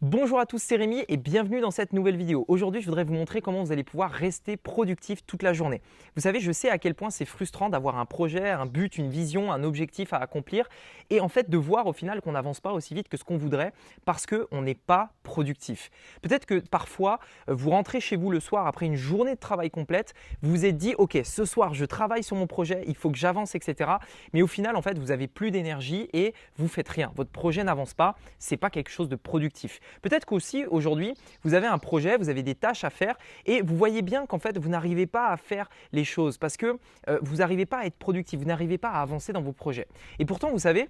Bonjour à tous, c'est Rémi et bienvenue dans cette nouvelle vidéo. Aujourd'hui, je voudrais vous montrer comment vous allez pouvoir rester productif toute la journée. Vous savez, je sais à quel point c'est frustrant d'avoir un projet, un but, une vision, un objectif à accomplir et en fait de voir au final qu'on n'avance pas aussi vite que ce qu'on voudrait parce qu'on n'est pas productif. Peut-être que parfois, vous rentrez chez vous le soir après une journée de travail complète, vous vous êtes dit « Ok, ce soir, je travaille sur mon projet, il faut que j'avance, etc. » Mais au final, en fait, vous n'avez plus d'énergie et vous faites rien. Votre projet n'avance pas, ce n'est pas quelque chose de productif. Peut-être qu'aussi aujourd'hui, vous avez un projet, vous avez des tâches à faire et vous voyez bien qu'en fait, vous n'arrivez pas à faire les choses parce que vous n'arrivez pas à être productif, vous n'arrivez pas à avancer dans vos projets. Et pourtant, vous savez,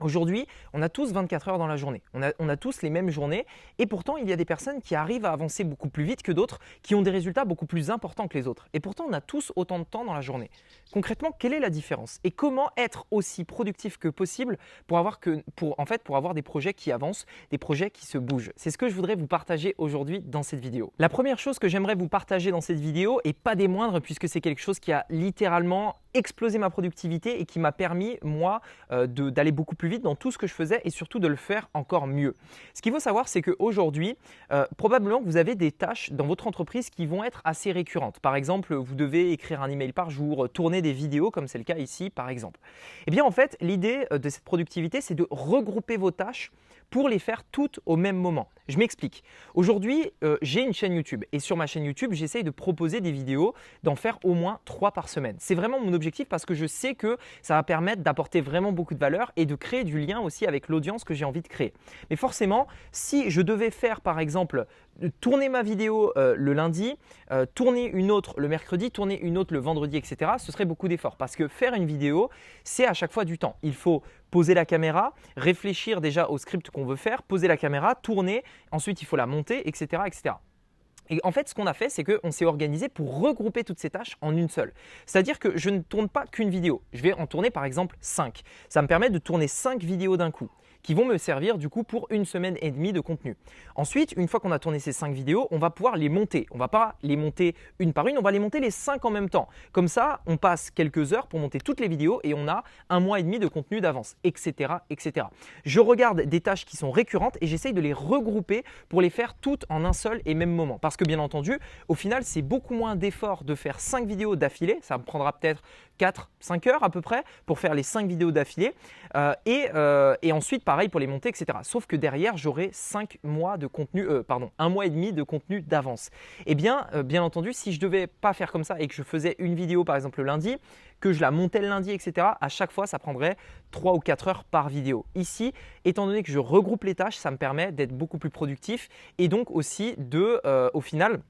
aujourd'hui, on a tous 24 heures dans la journée. On a tous les mêmes journées et pourtant, il y a des personnes qui arrivent à avancer beaucoup plus vite que d'autres, qui ont des résultats beaucoup plus importants que les autres. Et pourtant, on a tous autant de temps dans la journée. Concrètement, quelle est la différence? Et comment être aussi productif que possible pour avoir des projets qui avancent, des projets qui se bougent? C'est ce que je voudrais vous partager aujourd'hui dans cette vidéo. La première chose que j'aimerais vous partager dans cette vidéo, et pas des moindres puisque c'est quelque chose qui a littéralement explosé ma productivité et qui m'a permis, moi, d'aller beaucoup plus vite dans tout ce que je faisais et surtout de le faire encore mieux. Ce qu'il faut savoir, c'est qu'aujourd'hui, probablement que vous avez des tâches dans votre entreprise qui vont être assez récurrentes. Par exemple, vous devez écrire un email par jour, tourner des vidéos comme c'est le cas ici par exemple. Eh bien en fait, l'idée de cette productivité, c'est de regrouper vos tâches pour les faire toutes au même moment. Je m'explique. Aujourd'hui, j'ai une chaîne YouTube et sur ma chaîne YouTube, j'essaye de proposer des vidéos, d'en faire au moins 3 par semaine. C'est vraiment mon objectif parce que je sais que ça va permettre d'apporter vraiment beaucoup de valeur et de créer du lien aussi avec l'audience que j'ai envie de créer. Mais forcément, si je devais faire par exemple tourner ma vidéo le lundi, tourner une autre le mercredi, tourner une autre le vendredi, etc., ce serait beaucoup d'efforts parce que faire une vidéo, c'est à chaque fois du temps. Il faut poser la caméra, réfléchir déjà au script qu'on veut faire, poser la caméra, tourner, ensuite il faut la monter, etc. etc. Et en fait, ce qu'on a fait, c'est qu'on s'est organisé pour regrouper toutes ces tâches en une seule. C'est-à-dire que je ne tourne pas qu'une vidéo. Je vais en tourner par exemple 5. Ça me permet de tourner 5 vidéos d'un coup qui vont me servir du coup pour une semaine et demie de contenu. Ensuite, une fois qu'on a tourné ces 5 vidéos, on va pouvoir les monter. On ne va pas les monter une par une, on va les monter les 5 en même temps. Comme ça, on passe quelques heures pour monter toutes les vidéos et on a un mois et demi de contenu d'avance, etc., etc. Je regarde des tâches qui sont récurrentes et j'essaye de les regrouper pour les faire toutes en un seul et même moment. Parce que bien entendu, au final, c'est beaucoup moins d'efforts de faire 5 vidéos d'affilée. Ça me prendra peut-être 4-5 heures à peu près pour faire les 5 vidéos d'affilée et ensuite pareil pour les monter, etc. Sauf que derrière, j'aurai 5 mois de contenu, un mois et demi de contenu d'avance. Et bien entendu, si je ne devais pas faire comme ça et que je faisais une vidéo par exemple le lundi, que je la montais le lundi, etc., à chaque fois, ça prendrait 3 ou 4 heures par vidéo. Ici, étant donné que je regroupe les tâches, ça me permet d'être beaucoup plus productif et donc aussi de, au final,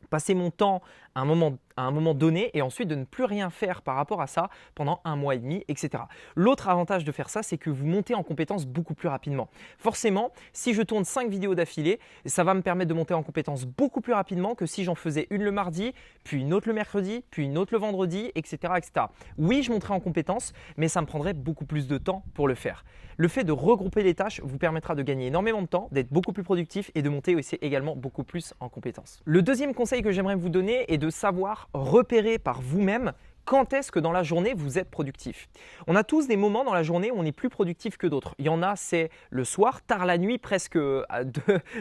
passer mon temps à un moment donné et ensuite de ne plus rien faire par rapport à ça pendant un mois et demi, etc. L'autre avantage de faire ça, c'est que vous montez en compétence beaucoup plus rapidement. Forcément, si je tourne 5 vidéos d'affilée, ça va me permettre de monter en compétence beaucoup plus rapidement que si j'en faisais une le mardi, puis une autre le mercredi, puis une autre le vendredi, etc., etc. Oui, je monterai en compétence, mais ça me prendrait beaucoup plus de temps pour le faire. Le fait de regrouper les tâches vous permettra de gagner énormément de temps, d'être beaucoup plus productif et de monter aussi également beaucoup plus en compétence. Le deuxième conseil que j'aimerais vous donner est de savoir repérer par vous-même quand est-ce que dans la journée, vous êtes productif. On a tous des moments dans la journée où on est plus productif que d'autres. Il y en a, c'est le soir, tard la nuit, presque de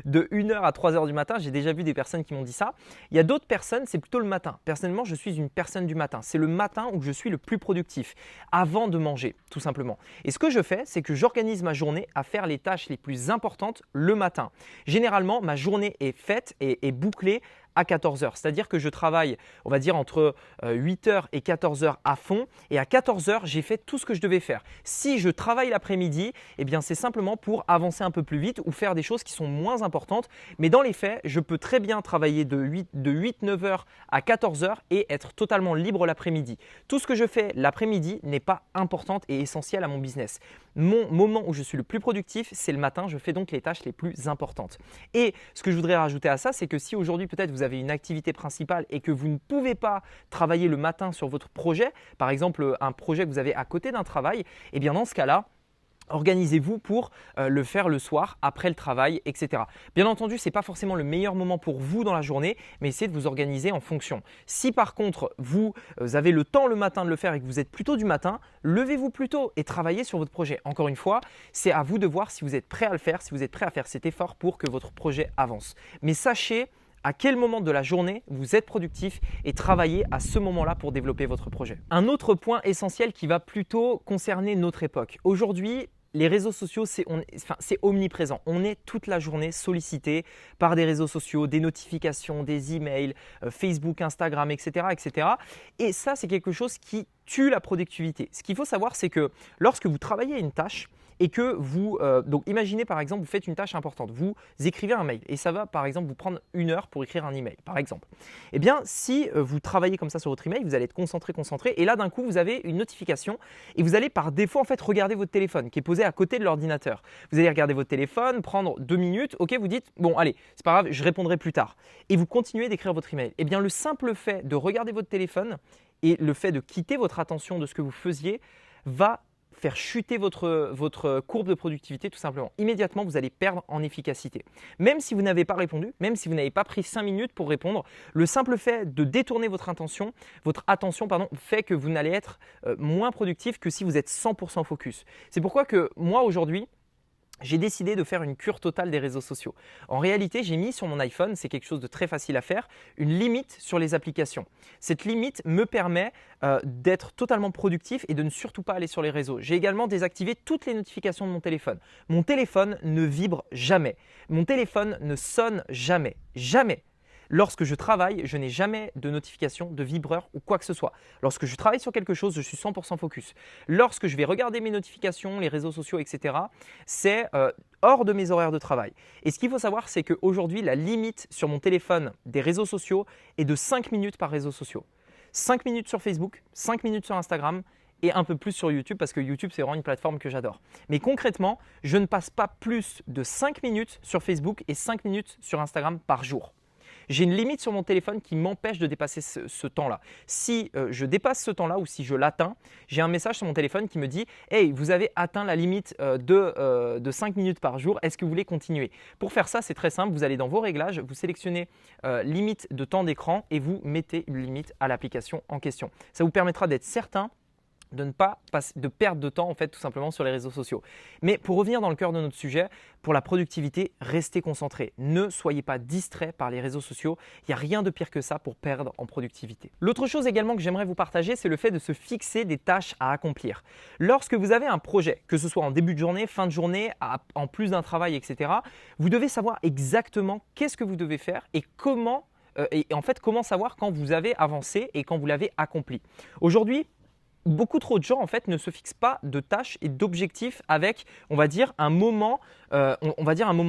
1h à 3h du matin. J'ai déjà vu des personnes qui m'ont dit ça. Il y a d'autres personnes, c'est plutôt le matin. Personnellement, je suis une personne du matin. C'est le matin où je suis le plus productif, avant de manger, tout simplement. Et ce que je fais, c'est que j'organise ma journée à faire les tâches les plus importantes le matin. Généralement, ma journée est faite et bouclée à 14 heures. C'est-à-dire que je travaille, on va dire, entre 8 heures et 14 heures à fond. Et à 14 heures, j'ai fait tout ce que je devais faire. Si je travaille l'après-midi, eh bien, c'est simplement pour avancer un peu plus vite ou faire des choses qui sont moins importantes. Mais dans les faits, je peux très bien travailler de 8-9 heures à 14 heures et être totalement libre l'après-midi. Tout ce que je fais l'après-midi n'est pas important et essentiel à mon business. Mon moment où je suis le plus productif, c'est le matin. Je fais donc les tâches les plus importantes. Et ce que je voudrais rajouter à ça, c'est que si aujourd'hui, peut-être, vous avez une activité principale et que vous ne pouvez pas travailler le matin sur votre projet, par exemple un projet que vous avez à côté d'un travail, eh bien dans ce cas-là, Organisez-vous pour le faire le soir, après le travail, etc. Bien entendu, ce n'est pas forcément le meilleur moment pour vous dans la journée, mais essayez de vous organiser en fonction. Si par contre, vous avez le temps le matin de le faire et que vous êtes plutôt du matin, levez-vous plus tôt et travaillez sur votre projet. Encore une fois, c'est à vous de voir si vous êtes prêt à le faire, si vous êtes prêt à faire cet effort pour que votre projet avance. Mais sachez à quel moment de la journée vous êtes productif et travaillez à ce moment-là pour développer votre projet. Un autre point essentiel qui va plutôt concerner notre époque. Aujourd'hui, les réseaux sociaux, c'est omniprésent. On est toute la journée sollicité par des réseaux sociaux, des notifications, des emails, Facebook, Instagram, etc., etc. Et ça, c'est quelque chose qui tue la productivité. Ce qu'il faut savoir, c'est que lorsque vous travaillez à une tâche, et que vous, donc imaginez par exemple, vous faites une tâche importante, vous écrivez un mail et ça va par exemple vous prendre 1 heure pour écrire un email, par exemple. Eh bien, si vous travaillez comme ça sur votre email, vous allez être concentré et là d'un coup, vous avez une notification et vous allez par défaut en fait regarder votre téléphone qui est posé à côté de l'ordinateur. Vous allez regarder votre téléphone, prendre 2 minutes, ok, vous dites bon allez, c'est pas grave, je répondrai plus tard. Et vous continuez d'écrire votre email. Eh bien, le simple fait de regarder votre téléphone et le fait de quitter votre attention de ce que vous faisiez va faire chuter votre courbe de productivité tout simplement. Immédiatement, vous allez perdre en efficacité. Même si vous n'avez pas répondu, même si vous n'avez pas pris 5 minutes pour répondre, le simple fait de détourner votre attention fait que vous n'allez être moins productif que si vous êtes 100% focus. C'est pourquoi que moi aujourd'hui, j'ai décidé de faire une cure totale des réseaux sociaux. En réalité, j'ai mis sur mon iPhone, c'est quelque chose de très facile à faire, une limite sur les applications. Cette limite me permet d'être totalement productif et de ne surtout pas aller sur les réseaux. J'ai également désactivé toutes les notifications de mon téléphone. Mon téléphone ne vibre jamais. Mon téléphone ne sonne jamais. Jamais. Lorsque je travaille, je n'ai jamais de notification, de vibreur ou quoi que ce soit. Lorsque je travaille sur quelque chose, je suis 100% focus. Lorsque je vais regarder mes notifications, les réseaux sociaux, etc., c'est hors de mes horaires de travail. Et ce qu'il faut savoir, c'est qu'aujourd'hui, la limite sur mon téléphone des réseaux sociaux est de 5 minutes par réseau social. 5 minutes sur Facebook, 5 minutes sur Instagram et un peu plus sur YouTube parce que YouTube, c'est vraiment une plateforme que j'adore. Mais concrètement, je ne passe pas plus de 5 minutes sur Facebook et 5 minutes sur Instagram par jour. J'ai une limite sur mon téléphone qui m'empêche de dépasser ce temps-là. Si je dépasse ce temps-là ou si je l'atteins, j'ai un message sur mon téléphone qui me dit « Hey, vous avez atteint la limite de 5 minutes par jour, est-ce que vous voulez continuer ?» Pour faire ça, c'est très simple, vous allez dans vos réglages, vous sélectionnez limite de temps d'écran et vous mettez une limite à l'application en question. Ça vous permettra d'être certain de perdre de temps en fait tout simplement sur les réseaux sociaux. Mais pour revenir dans le cœur de notre sujet, pour la productivité, restez concentrés. Ne soyez pas distraits par les réseaux sociaux. Il n'y a rien de pire que ça pour perdre en productivité. L'autre chose également que j'aimerais vous partager, c'est le fait de se fixer des tâches à accomplir. Lorsque vous avez un projet, que ce soit en début de journée, fin de journée, en plus d'un travail, etc., vous devez savoir exactement qu'est-ce que vous devez faire et comment, comment savoir quand vous avez avancé et quand vous l'avez accompli. Aujourd'hui, beaucoup trop de gens en fait ne se fixent pas de tâches et d'objectifs avec, on va dire, un moment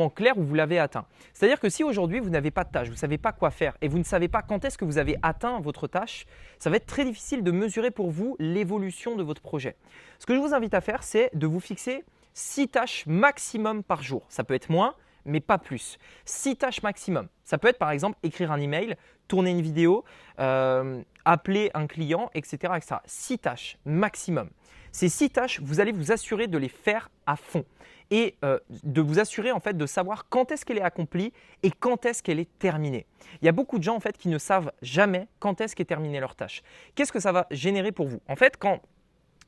clair où vous l'avez atteint. C'est-à-dire que si aujourd'hui vous n'avez pas de tâche, vous ne savez pas quoi faire et vous ne savez pas quand est-ce que vous avez atteint votre tâche, ça va être très difficile de mesurer pour vous l'évolution de votre projet. Ce que je vous invite à faire, c'est de vous fixer 6 tâches maximum par jour. Ça peut être moins, mais pas plus. 6 tâches maximum. Ça peut être par exemple écrire un email, tourner une vidéo, appeler un client, etc., etc. 6 tâches maximum. Ces 6 tâches, vous allez vous assurer de les faire à fond et de vous assurer en fait de savoir quand est-ce qu'elle est accomplie et quand est-ce qu'elle est terminée. Il y a beaucoup de gens en fait qui ne savent jamais quand est-ce qu'est terminée leur tâche. Qu'est-ce que ça va générer pour vous? En fait, quand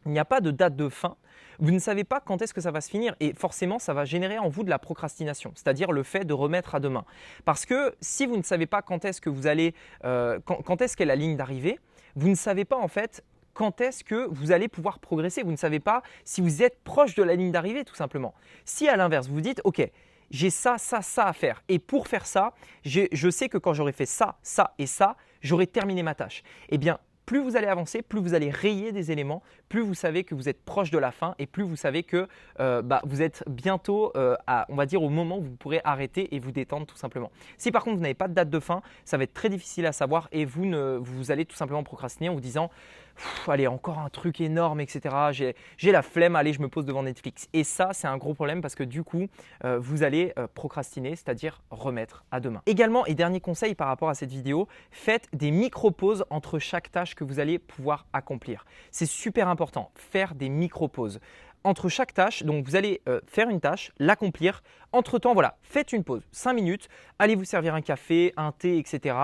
il n'y a pas de date de fin, vous ne savez pas quand est-ce que ça va se finir et forcément, ça va générer en vous de la procrastination, c'est-à-dire le fait de remettre à demain. Parce que si vous ne savez pas quand est-ce que vous allez, quand est-ce qu'est la ligne d'arrivée, vous ne savez pas en fait quand est-ce que vous allez pouvoir progresser. Vous ne savez pas si vous êtes proche de la ligne d'arrivée tout simplement. Si à l'inverse, vous vous dites « Ok, j'ai ça à faire et pour faire ça, je sais que quand j'aurai fait ça et ça, j'aurai terminé ma tâche. » Eh bien, plus vous allez avancer, plus vous allez rayer des éléments, plus vous savez que vous êtes proche de la fin et plus vous savez que vous êtes bientôt, on va dire, au moment où vous pourrez arrêter et vous détendre tout simplement. Si par contre vous n'avez pas de date de fin, ça va être très difficile à savoir et vous allez tout simplement procrastiner en vous disant « Allez, encore un truc énorme, etc. J'ai la flemme, allez, je me pose devant Netflix. » Et ça, c'est un gros problème parce que du coup, vous allez procrastiner, c'est-à-dire remettre à demain. Également, et dernier conseil par rapport à cette vidéo, faites des micro-pauses entre chaque tâche que vous allez pouvoir accomplir. C'est super important, faire des micro-pauses. entre chaque tâche, donc vous allez faire une tâche, l'accomplir. Entre-temps, voilà, faites une pause, 5 minutes, allez vous servir un café, un thé, etc.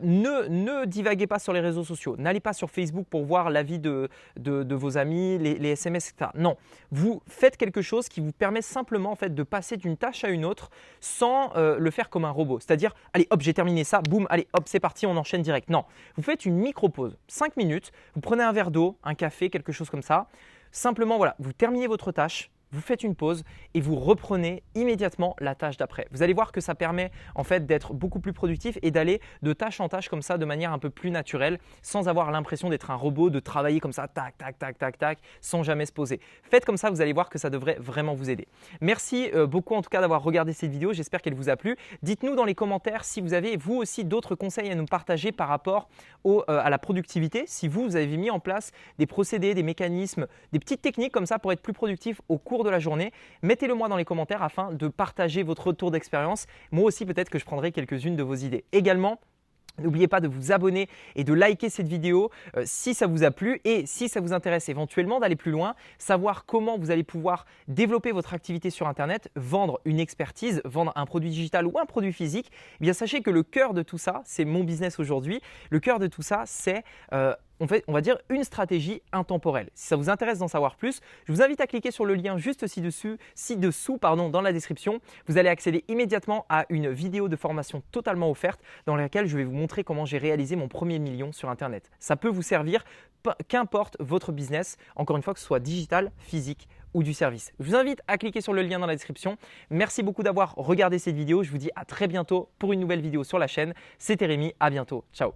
Ne divaguez pas sur les réseaux sociaux, n'allez pas sur Facebook pour voir l'avis de vos amis, les SMS, etc. Non, vous faites quelque chose qui vous permet simplement en fait, de passer d'une tâche à une autre sans le faire comme un robot. C'est-à-dire, allez hop, j'ai terminé ça, boum, allez hop, c'est parti, on enchaîne direct. Non, vous faites une micro-pause, 5 minutes, vous prenez un verre d'eau, un café, quelque chose comme ça. Simplement, voilà, vous terminez votre tâche, vous faites une pause et vous reprenez immédiatement la tâche d'après. Vous allez voir que ça permet en fait d'être beaucoup plus productif et d'aller de tâche en tâche comme ça de manière un peu plus naturelle sans avoir l'impression d'être un robot, de travailler comme ça, tac, tac, tac, tac, tac, sans jamais se poser. Faites comme ça, vous allez voir que ça devrait vraiment vous aider. Merci beaucoup en tout cas d'avoir regardé cette vidéo, j'espère qu'elle vous a plu. Dites-nous dans les commentaires si vous avez vous aussi d'autres conseils à nous partager par rapport à la productivité, si vous avez mis en place des procédés, des mécanismes, des petites techniques comme ça pour être plus productif au cours de la journée. Mettez-le moi dans les commentaires afin de partager votre retour d'expérience. Moi aussi, peut-être que je prendrai quelques-unes de vos idées. Également, n'oubliez pas de vous abonner et de liker cette vidéo si ça vous a plu et si ça vous intéresse éventuellement d'aller plus loin, savoir comment vous allez pouvoir développer votre activité sur Internet, vendre une expertise, vendre un produit digital ou un produit physique. Eh bien, sachez que le cœur de tout ça, c'est mon business aujourd'hui. Le cœur de tout ça, c'est on va dire une stratégie intemporelle. Si ça vous intéresse d'en savoir plus, je vous invite à cliquer sur le lien juste ci-dessous dans la description. Vous allez accéder immédiatement à une vidéo de formation totalement offerte dans laquelle je vais vous montrer comment j'ai réalisé mon premier million sur Internet. Ça peut vous servir, qu'importe votre business, encore une fois que ce soit digital, physique ou du service. Je vous invite à cliquer sur le lien dans la description. Merci beaucoup d'avoir regardé cette vidéo. Je vous dis à très bientôt pour une nouvelle vidéo sur la chaîne. C'était Rémi, à bientôt. Ciao.